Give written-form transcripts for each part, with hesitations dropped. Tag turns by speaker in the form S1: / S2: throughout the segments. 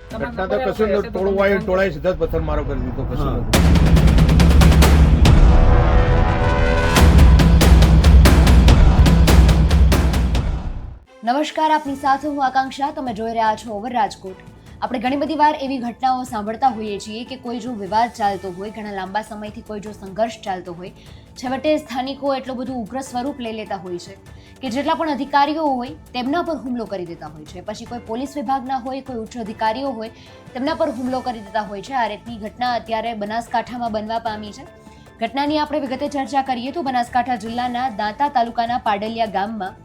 S1: ઘટના તો કશું નહોતું, ટોળાએ સીધા જ પથ્થરમારો કરી દીધો, કશું નહોતું.
S2: નમસ્કાર, આપની સાથે હું આકાંક્ષા. તમે જોઈ રહ્યા છો ઓવર રાજકોટ. આપણે ઘણી બધી વાર એવી ઘટનાઓ સાંભળતા હોઈએ છીએ કે કોઈ જો વિવાદ ચાલતો હોય, ઘણા લાંબા સમયથી કોઈ જો સંઘર્ષ ચાલતો હોય, છેવટે સ્થાનિકો એટલું બધું ઉગ્ર સ્વરૂપ લઈ લેતા હોય છે કે જેટલા પણ અધિકારીઓ હોય તેમના પર હુમલો કરી દેતા હોય છે. પછી કોઈ પોલીસ વિભાગના હોય, કોઈ ઉચ્ચ અધિકારીઓ હોય, તેમના પર હુમલો કરી દેતા હોય છે. આ રીતની ઘટના અત્યારે બનાસકાંઠામાં બનવા પામી છે. ઘટનાની આપણે વિગતે ચર્ચા કરીએ તો બનાસકાંઠા જિલ્લાના દાંતા તાલુકાના પાડલિયા ગામમાં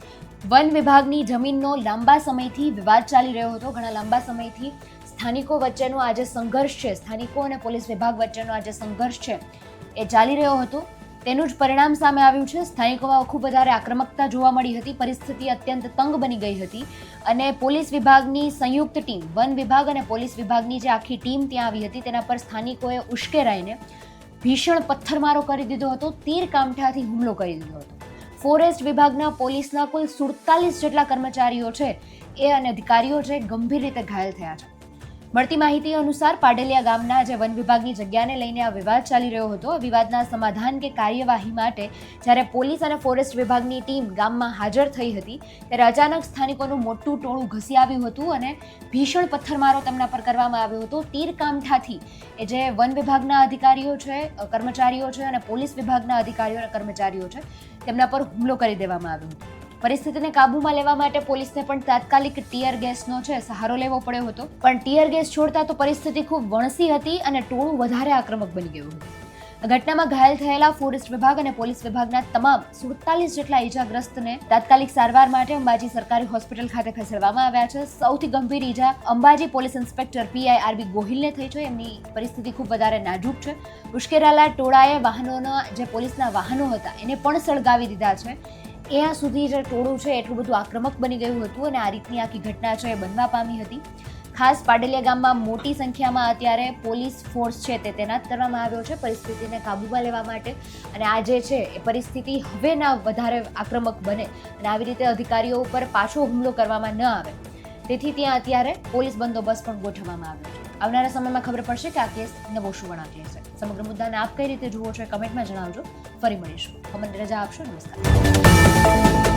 S2: વન વિભાગની જમીનનો લાંબા સમયથી વિવાદ ચાલી રહ્યો હતો. ઘણા લાંબા સમયથી સ્થાનિકો વચ્ચેનો આ જે સંઘર્ષ છે, સ્થાનિકો અને પોલીસ વિભાગ વચ્ચેનો આ જે સંઘર્ષ છે એ ચાલી રહ્યો હતો. તેનું જ પરિણામ સામે આવ્યું છે. સ્થાનિકોમાં ખૂબ વધારે આક્રમકતા જોવા મળી હતી. પરિસ્થિતિ અત્યંત તંગ બની ગઈ હતી અને પોલીસ વિભાગની સંયુક્ત ટીમ, વન વિભાગ અને પોલીસ વિભાગની જે આખી ટીમ ત્યાં આવી હતી તેના પર સ્થાનિકોએ ઉશ્કેરાઈને ભીષણ પથ્થરમારો કરી દીધો હતો. તીર કામઠાથી હુમલો કરી દીધો હતો. ફોરેસ્ટ વિભાગના પોલીસના કુલ 47 જેટલા કર્મચારીઓ છે એ અને અધિકારીઓ છે ગંભીર રીતે ઘાયલ થયા છે. મળતી માહિતી અનુસાર પાડલિયા ગામના જે વન વિભાગની જગ્યાને લઈને આ વિવાદ ચાલી રહ્યો હતો. આ વિવાદના સમાધાન કે કાર્યવાહી માટે જ્યારે પોલીસ અને ફોરેસ્ટ વિભાગની ટીમ ગામમાં હાજર થઈ હતી ત્યારે અચાનક સ્થાનિકોનું મોટું ટોળું ઘસી આવ્યું હતું અને ભીષણ પથ્થરમારો તેમના પર કરવામાં આવ્યો હતો. તીર કામઠાથી એ જે વન વિભાગના અધિકારીઓ છે, કર્મચારીઓ છે અને પોલીસ વિભાગના અધિકારીઓ અને કર્મચારીઓ છે તેમના પર હુમલો કરી દેવામાં આવ્યો હતો. પરિસ્થિતિને કાબૂમાં લેવા માટે પોલીસને પણ તાત્કાલિક ટીયર ગેસનો છે સહારો લેવો પડ્યો હતો. પણ ટીયર ગેસ છોડતા તો પરિસ્થિતિ ખૂબ વણસી હતી અને ટોળું વધારે આક્રમક બની ગયું હતું. આ ઘટનામાં ઘાયલ થયેલા ફોરેસ્ટ વિભાગ અને પોલીસ વિભાગના તમામ 47 જેટલા ઈજાગ્રસ્તને તાત્કાલિક સારવાર માટે અંબાજી સરકારી હોસ્પિટલ ખાતે ખસેડવામાં આવ્યા છે. સૌથી ગંભીર ઈજા Ambaji police inspector PI RB ગોહિલને થઈ છે. એમની પરિસ્થિતિ ખૂબ વધારે નાજુક છે. ઉશ્કેરાયેલા ટોળાએ વાહનોના જે પોલીસના વાહનો હતા એને પણ સળગાવી દીધા છે. ત્યાં સુધી જે ટોળું છે એટલું બધું આક્રમક બની ગયું હતું અને આ રીતની આખી ઘટના છે એ બનવા પામી હતી. ખાસ પાડલિયા ગામમાં મોટી સંખ્યામાં અત્યારે પોલીસ ફોર્સ છે તે તૈનાત કરવામાં આવ્યો છે પરિસ્થિતિને કાબૂમાં લેવા માટે. અને આ જે છે એ પરિસ્થિતિ હવે ના વધારે આક્રમક બને અને આવી રીતે અધિકારીઓ ઉપર પાછો હુમલો કરવામાં ન આવે તેથી ત્યાં અત્યારે પોલીસ બંદોબસ્ત પણ ગોઠવવામાં આવ્યો છે. આવનારા સમયમાં ખબર પડશે કે આ કેસ નવો શું વળાંક લેશે. સમગ્ર મુદ્દાને આપ કઈ રીતે જુઓ છો કમેન્ટમાં જણાવજો. ફરી મળીશું. અમને રજા આપશો. નમસ્કાર.